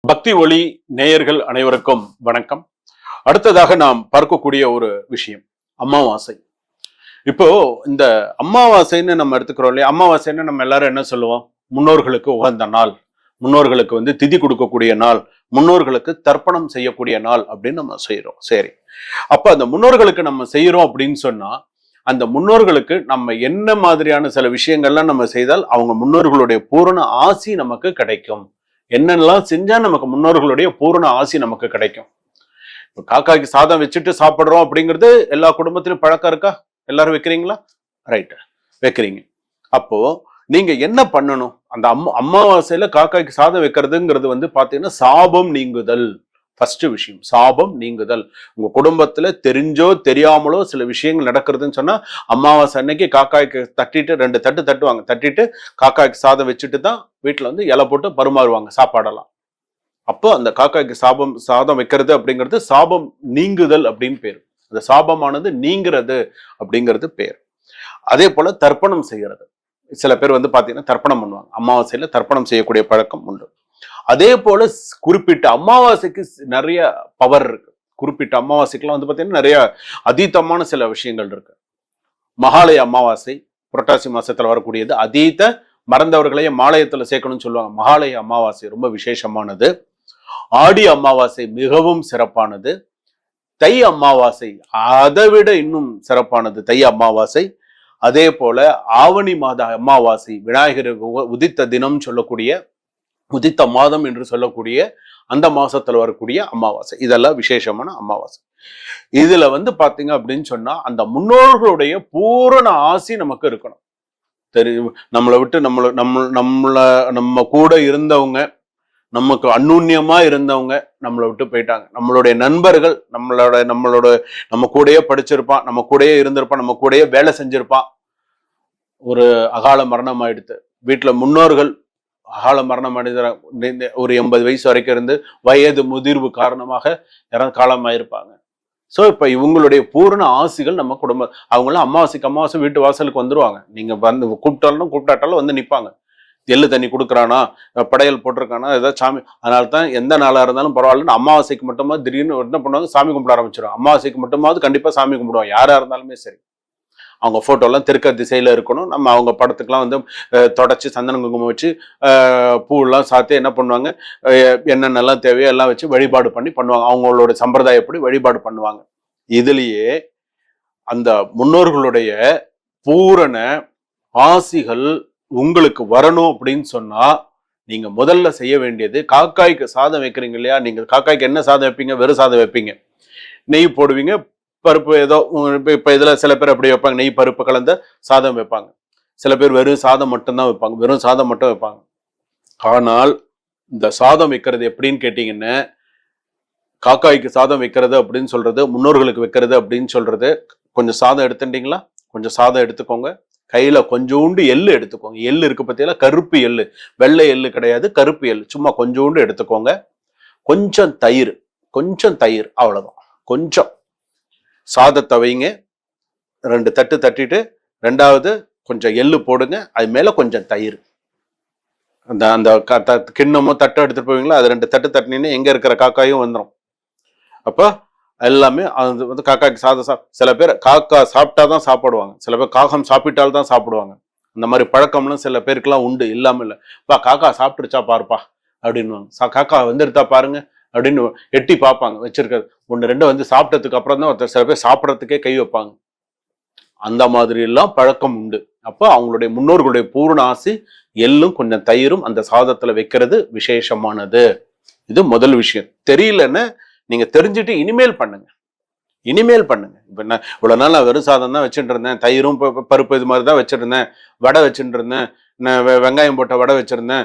பக்தி ஒளி நேயர்கள் அனைவருக்கும் வணக்கம். அடுத்ததாக நாம் பார்க்கக்கூடிய ஒரு விஷயம் அமாவாசை. இப்போ இந்த அமாவாசைன்னு நம்ம எடுத்துக்கிறோம் இல்லையா? அமாவாசைன்னு நம்ம எல்லாரும் என்ன சொல்லுவோம்? முன்னோர்களுக்கு உகந்த நாள், முன்னோர்களுக்கு திதி கொடுக்கக்கூடிய நாள், முன்னோர்களுக்கு தர்ப்பணம் செய்யக்கூடிய நாள் அப்படின்னு நம்ம செய்யறோம். சரி, அப்ப அந்த முன்னோர்களுக்கு நம்ம செய்யறோம் அப்படின்னு சொன்னா அந்த முன்னோர்களுக்கு நம்ம என்ன மாதிரியான சில விஷயங்கள்லாம் நம்ம செய்தால் அவங்க முன்னோர்களுடைய பூரண ஆசி நமக்கு கிடைக்கும், என்னெல்லாம் செஞ்சா நமக்கு முன்னோர்களுடைய பூரண ஆசி நமக்கு கிடைக்கும். காக்காய்க்கு சாதம் வச்சுட்டு சாப்பிடுறோம் அப்படிங்கிறது எல்லா குடும்பத்திலும் பழக்கம் இருக்கா? எல்லாரும் வைக்கிறீங்களா? ரைட், வைக்கிறீங்க. அப்போ நீங்க என்ன பண்ணணும்? அந்த அமாவாசையில காக்காய்க்கு சாதம் வைக்கிறதுங்கிறது பாத்தீங்கன்னா சாபம் நீங்குதல். ஃபர்ஸ்ட் விஷயம் சாபம் நீங்குதல். உங்க குடும்பத்துல தெரிஞ்சோ தெரியாமலோ சில விஷயங்கள் நடக்கிறதுன்னு சொன்னா அமாவாசை அன்னைக்கு காக்காய்க்கு தட்டிட்டு 2 தட்டு தட்டுவாங்க. தட்டிட்டு காக்காய்க்கு சாதம் வச்சுட்டு தான் வீட்டுல இலை போட்டு பருமாறுவாங்க சாப்பாடெல்லாம். அப்போ அந்த காக்காய்க்கு சாதம் வைக்கிறது அப்படிங்கிறது சாபம் நீங்குதல் அப்படின்னு பேரு. அந்த சாபமானது நீங்கிறது அப்படிங்கிறது பேர். அதே போல தர்ப்பணம் செய்யறது. சில பேர் பாத்தீங்கன்னா தர்ப்பணம் பண்ணுவாங்க. அமாவாசையில தர்ப்பணம் செய்யக்கூடிய பழக்கம் உண்டு. அதே போல குறிப்பிட்ட அமாவாசைக்கு நிறைய பவர் இருக்கு. குறிப்பிட்ட அமாவாசைக்கெல்லாம் பாத்தீங்கன்னா நிறைய அதீதமான சில விஷயங்கள் இருக்கு. மகாலய அமாவாசை புரட்டாசி மாசத்துல வரக்கூடியது. அதீத மறந்தவர்களையே மாலயத்துல சேர்க்கணும்னு சொல்லுவாங்க. மகாலய அமாவாசை ரொம்ப விசேஷமானது. ஆடி அமாவாசை மிகவும் சிறப்பானது. தை அமாவாசை அதை விட இன்னும் சிறப்பானது தை அமாவாசை. அதே போல ஆவணி மாத அமாவாசை விநாயகர் உதித்த தினம் சொல்லக்கூடிய உதித்த மாதம் என்று சொல்லக்கூடிய அந்த மாசத்துல வரக்கூடிய அமாவாசை. இதெல்லாம் விசேஷமான அமாவாசை. இதுல பாத்தீங்க அப்படின்னு சொன்னா அந்த முன்னோர்களுடைய பூரண ஆசி நமக்கு இருக்கணும். நம்மளை விட்டு நம்ம கூட இருந்தவங்க, நமக்கு அந்நுண்ணியமா இருந்தவங்க நம்மளை விட்டு போயிட்டாங்க. நம்மளுடைய நண்பர்கள் நம்ம கூடயே படிச்சிருப்பான், நம்ம கூடயே இருந்திருப்பான், நம்ம கூடயே வேலை செஞ்சிருப்பான். ஒரு அகால மரணம் ஆயிடுத்து. வீட்டுல முன்னோர்கள் அகால மரணம் அடைந்த ஒரு 80 வயசு வரைக்கும் இருந்து வயது முதிர்வு காரணமாக காலமாயிருப்பாங்க. சோ இப்ப இவங்களுடைய பூரண ஆசிகள் நம்ம குடும்பம். அவங்களாம் அமாவாசை வீட்டு வாசலுக்கு வந்துருவாங்க. நீங்க கூப்பிட்டாலும் நிப்பாங்க. எள்ளு தண்ணி கொடுக்குறானா, படையல் போட்டிருக்கானா, ஏதாவது சாமி. அதனால்தான் எந்த நாளா இருந்தாலும் பரவாயில்லன்னு அமாவாசைக்கு மட்டுமா திடீர்னு என்ன பண்ணுவாங்க, சாமி கும்பிட ஆரம்பிச்சிடும். அமாவாசைக்கு மட்டுமாவது கண்டிப்பா சாமி கும்பிடுவாங்க. யாரா இருந்தாலுமே சரி. அவங்க போட்டோ எல்லாம் தெற்கு திசையில இருக்கணும். நம்ம அவங்க படத்துக்கெல்லாம் தொடச்சி சந்தன குங்குமம் வச்சு பூ எல்லாம் சாத்தி என்ன பண்ணுவாங்க, என்னென்னலாம் தேவையோ எல்லாம் வச்சு வழிபாடு பண்ணுவாங்க. அவங்களோட சம்பிரதாயப்படி வழிபாடு பண்ணுவாங்க. இதுலயே அந்த முன்னோர்களுடைய பூரண ஆசிகள் உங்களுக்கு வரணும் அப்படின்னு சொன்னா நீங்க முதல்ல செய்ய வேண்டியது, காக்காய்க்கு சாதம் வைக்கிறீங்க இல்லையா? நீங்க காக்காய்க்கு என்ன சாதம் வைப்பீங்க? வெறும் சாதம் வைப்பீங்க, நெய் போடுவீங்க, பருப்பு ஏதோ. இப்ப இதுல சில பேர் அப்படி வைப்பாங்க, நெய் பருப்பு கலந்த சாதம் வைப்பாங்க. சில பேர் வெறும் சாதம் மட்டும்தான் வைப்பாங்க, வெறும் சாதம் மட்டும் வைப்பாங்க. ஆனால் இந்த சாதம் வைக்கிறது எப்படின்னு கேட்டீங்கன்னா, காக்காய்க்கு சாதம் வைக்கிறது அப்படின்னு சொல்றது, முன்னோர்களுக்கு வைக்கிறது அப்படின்னு சொல்றது, கொஞ்சம் சாதம் எடுத்துட்டீங்களா, கொஞ்சம் சாதம் எடுத்துக்கோங்க. கையில கொஞ்சோண்டு எள்ளு எடுத்துக்கோங்க. எள்ளு இருக்கு பத்தியெல்லாம், கருப்பு எள்ளு, வெள்ளை எள்ளு கிடையாது, கருப்பு எள்ளு. சும்மா கொஞ்சோண்டு எடுத்துக்கோங்க. கொஞ்சம் தயிர், அவ்வளவுதான். கொஞ்சம் சாதத்தை வைங்க, 2 தட்டு தட்டிட்டு 2வது கொஞ்சம் எள்ளு போடுங்க. அது மேல கொஞ்சம் தயிர். அந்த கிண்ணமோ தட்டை எடுத்துட்டு போவீங்களா, அது 2 தட்டு தட்டினீங்கன்னா எங்க இருக்கிற காக்காயும் வந்துடும். அப்ப எல்லாமே அது காக்காய்க்கு சாதம். சில பேர் காக்கா சாப்பிட்டாதான் சாப்பிடுவாங்க, சில பேர் காகம் சாப்பிட்டால்தான் சாப்பிடுவாங்க. அந்த மாதிரி பழக்கம்லாம் சில பேருக்குலாம் உண்டு, இல்லாம இல்லை. காக்கா சாப்பிட்டுருச்சா பாருப்பா அப்படின்னுவாங்க. காக்கா எடுத்தா பாருங்க அப்படின்னு எட்டி பார்ப்பாங்க. வச்சிருக்கிறது 1-2 சாப்பிட்டதுக்கு அப்புறம் தான் சில பேர் சாப்பிட்றதுக்கே கை வைப்பாங்க. அந்த மாதிரி எல்லாம் பழக்கம் உண்டு. அப்போ அவங்களுடைய முன்னோர்களுடைய பூர்ண ஆசி எள்ளும் கொஞ்சம் தயிரும் அந்த சாதத்துல வைக்கிறது விசேஷமானது. இது முதல் விஷயம். தெரியலன்னு நீங்க தெரிஞ்சுட்டு இனிமேல் பண்ணுங்க. இப்ப என்ன, இவ்வளவு நாள் நான் வெறும் சாதம் தான் வச்சுட்டு இருந்தேன், தயிரும் பருப்பு இது மாதிரிதான் வச்சிருந்தேன், வடை வச்சுட்டு இருந்தேன், வெங்காயம் போட்ட வடை வச்சிருந்தேன்,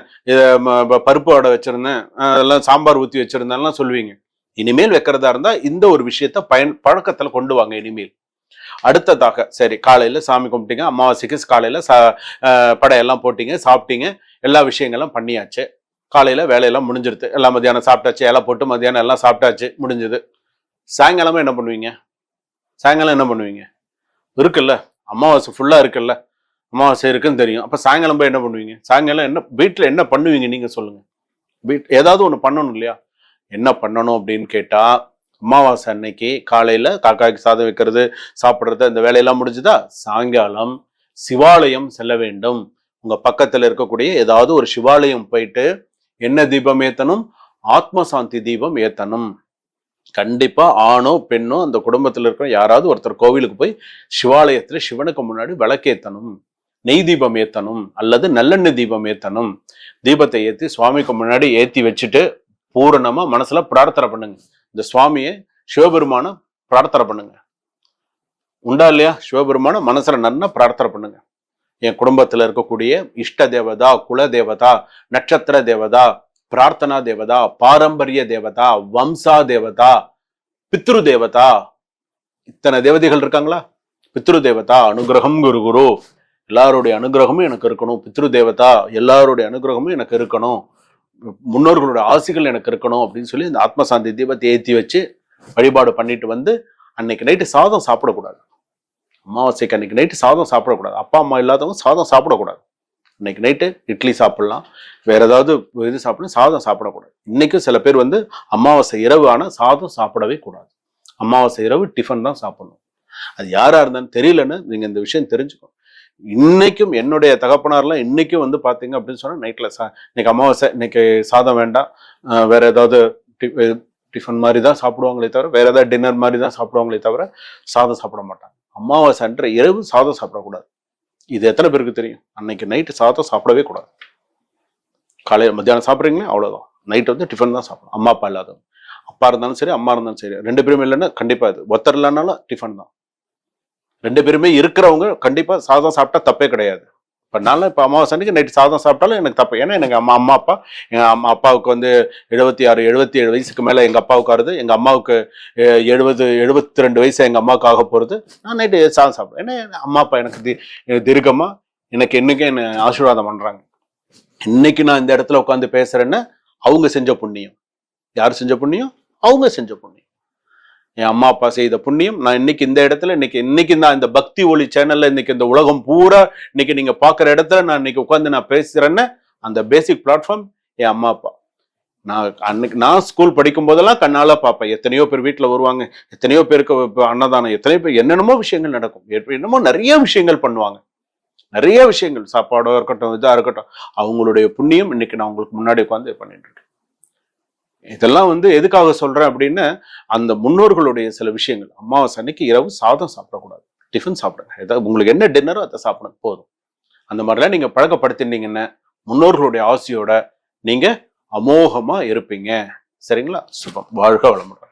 பருப்பு வடை வச்சிருந்தேன், அதெல்லாம் சாம்பார் ஊத்தி வச்சிருந்தேன்லாம் சொல்லுவீங்க. இனிமேல் வைக்கிறதா இருந்தா இந்த ஒரு விஷயத்த பழக்கத்துல கொண்டு வாங்க இனிமேல். அடுத்ததாக சரி, காலையில சாமி கும்பிட்டீங்க, அமாவாசைக்கு காலையில படையெல்லாம் போட்டீங்க, சாப்பிட்டீங்க, எல்லா விஷயங்களும் பண்ணியாச்சு. காலையில வேலையெல்லாம் முடிஞ்சிருது, எல்லாம் மத்தியானம் சாப்பிட்டாச்சு, இலை போட்டு மத்தியானம் எல்லாம் சாப்பிட்டாச்சு, முடிஞ்சது. சாயங்காலமா என்ன பண்ணுவீங்க? சாயங்காலம் என்ன பண்ணுவீங்க? இருக்குல்ல, அமாவாசை ஃபுல்லா இருக்குல்ல, அமாவாசை இருக்குன்னு தெரியும். அப்ப சாயங்காலம் போய் என்ன பண்ணுவீங்க? சாயங்காலம் என்ன வீட்டுல என்ன பண்ணுவீங்க நீங்க சொல்லுங்க. ஏதாவது ஒண்ணு பண்ணணும் இல்லையா? என்ன பண்ணணும் அப்படின்னு கேட்டா, அமாவாசை அன்னைக்கு காலையில காக்காய்க்கு சாதம் வைக்கிறது, சாப்பிடுறது, அந்த வேலையெல்லாம் முடிஞ்சுதா, சாயங்காலம் சிவாலயம் செல்ல வேண்டும். உங்க பக்கத்துல இருக்கக்கூடிய ஏதாவது ஒரு சிவாலயம் போயிட்டு என்ன தீபம் ஏத்தணும்? ஆத்ம சாந்தி தீபம் ஏத்தணும். கண்டிப்பா ஆணோ பெண்ணோ அந்த குடும்பத்துல இருக்கிற யாராவது ஒருத்தர் கோவிலுக்கு போய் சிவாலயத்துல சிவனுக்கு முன்னாடி விளக்கேத்தணும், நெய் தீபம் ஏத்தணும், அல்லது நல்லெண்ணெய் தீபம் ஏத்தணும். தீபத்தை ஏத்தி சுவாமிக்கு முன்னாடி ஏத்தி வச்சுட்டு பூரணமா மனசுல பிரார்த்தனை பண்ணுங்க. இந்த சுவாமியை சிவபெருமான பிரார்த்தனை பண்ணுங்க. உண்டா இல்லையா? சிவபெருமான மனசுல நன்னா பிரார்த்தனை பண்ணுங்க. என் குடும்பத்துல இருக்கக்கூடிய இஷ்ட தேவதா, குல தேவதா, நட்சத்திர தேவதா, பிரார்த்தனா தேவதா, பாரம்பரிய தேவதா, வம்சா தேவதா, பித்ரு தேவதா, இத்தனை தேவதைகள் இருக்காங்களா? பித்ரு தேவதா அனுகிரகம் குரு குரு, எல்லாருடைய அனுகிரகமும் எனக்கு இருக்கணும். பித்ரு தேவதா எல்லாருடைய அனுகிரகமும் எனக்கு இருக்கணும், முன்னோர்களோட ஆசைகள் எனக்கு இருக்கணும் அப்படின்னு சொல்லி இந்த ஆத்மசாந்தி தீபத்தை ஏற்றி வச்சு வழிபாடு பண்ணிட்டு வந்து அன்னைக்கு நைட்டு சாதம் சாப்பிடக்கூடாது. அமாவாசைக்கு அன்னைக்கு நைட்டு சாதம் சாப்பிடக்கூடாது. அப்பா அம்மா இல்லாதவங்க சாதம் சாப்பிடக்கூடாது. இன்னைக்கு நைட்டு இட்லி சாப்பிடலாம், வேற ஏதாவது இது சாப்பிடலாம், சாதம் சாப்பிடக்கூடாது. இன்னைக்கும் சில பேர் வந்து அமாவாசை இரவு ஆனால் சாதம் சாப்பிடவே கூடாது. அமாவாசை இரவு டிஃபன் தான் சாப்பிடணும். அது யாரா இருந்தாலும் தெரியலன்னு நீங்க இந்த விஷயம் தெரிஞ்சுக்கணும். இன்னைக்கும் என்னுடைய தகப்பனார்லாம் இன்னைக்கும் வந்து பாத்தீங்க அப்படின்னு சொன்னா நைட்ல இன்னைக்கு அமாவாசை, இன்னைக்கு சாதம் வேண்டாம், வேற ஏதாவது டிஃபன் மாதிரி தான் சாப்பிடுவாங்களே தவிர, வேற ஏதாவது டின்னர் மாதிரி தான் சாப்பிடுவாங்களே தவிர சாதம் சாப்பிட மாட்டாங்க. அமாவாசை அன்ற இரவு சாதம் சாப்பிடக்கூடாது. இது எத்தனை பேருக்கு தெரியும்? அன்னைக்கு நைட்டு சாதம் சாப்பிடவே கூடாது. காலையில் மத்தியானம் சாப்பிட்றீங்களே அவ்வளவுதான். நைட்டு வந்து டிஃபன் தான் சாப்பிடணும். அம்மா அப்பா இல்லாதவங்க, அப்பா இருந்தாலும் சரி அம்மா இருந்தாலும் சரி, ரெண்டு பேருமே இல்லைன்னா கண்டிப்பா இது ஒருத்தர் இல்லைன்னாலும் டிஃபன் தான். ரெண்டு பேருமே இருக்கிறவங்க கண்டிப்பா சாதம் சாப்பிட்டா தப்பே கிடையாது. இப்போ அமாவாசை அன்னைக்கு நைட்டு சாதம் சாப்பிட்டாலும் எனக்கு தப்பு. ஏன்னா எனக்கு அம்மா அப்பா, எங்கள் அப்பாவுக்கு வந்து 76 77 வயசுக்கு மேலே எங்கள் அப்பாவுக்கு ஆகுது, எங்கள் அம்மாவுக்கு 70 72 வயசு எங்கள் அம்மாவுக்கு ஆக போகிறது. நான் நைட்டு சாதம் சாப்பிடுவேன். ஏன்னா அம்மா அப்பா எனக்கு தீர்க்கமாக எனக்கு என்னைக்கும் என்னை ஆசீர்வாதம் பண்ணுறாங்க. இன்னைக்கு நான் இந்த இடத்துல உட்காந்து பேசுறேன்னா அவங்க செஞ்ச புண்ணியம். யார் செஞ்ச புண்ணியம்? அவங்க செஞ்ச புண்ணியம். என் அம்மா அப்பா செய்த புண்ணியம். நான் இன்னைக்கு இந்த இடத்துல இன்னைக்கு நான் இந்த பக்தி ஒளி சேனல்ல இன்னைக்கு இந்த உலகம் பூரா இன்னைக்கு நீங்க பாக்குற இடத்துல நான் இன்னைக்கு உட்காந்து நான் பேசுறேன்னு அந்த பேசிக் பிளாட்ஃபார்ம் என் அம்மா அப்பா. நான் ஸ்கூல் படிக்கும் போதெல்லாம் கண்ணால பார்ப்பேன். எத்தனையோ பேர் வீட்டுல வருவாங்க, எத்தனையோ பேருக்கு அன்னதானம், எத்தனையோ பேர் என்னென்னமோ விஷயங்கள் நடக்கும், என்னமோ நிறைய விஷயங்கள் பண்ணுவாங்க. நிறைய விஷயங்கள், சாப்பாடோ இருக்கட்டும், இதா இருக்கட்டும், அவங்களுடைய புண்ணியம் இன்னைக்கு நான் உங்களுக்கு முன்னாடி உட்காந்து பண்ணிட்டு இருக்கேன். இதெல்லாம் வந்து எதுக்காக சொல்றேன் அப்படின்னா, அந்த முன்னோர்களுடைய சில விஷயங்கள். அமாவாசை அன்னைக்கு இரவு சாதம் சாப்பிடக்கூடாது, டிஃபன் சாப்பிடுங்க. ஏதாவது உங்களுக்கு என்ன டின்னரோ அதை சாப்பிடுங்க போதும். அந்த மாதிரிலாம் நீங்க பழக்கப்படுத்தினீங்கன்னா முன்னோர்களுடைய ஆசையோட நீங்க அமோகமா இருப்பீங்க. சரிங்களா? சுபம். வாழ்க வளமுடன்.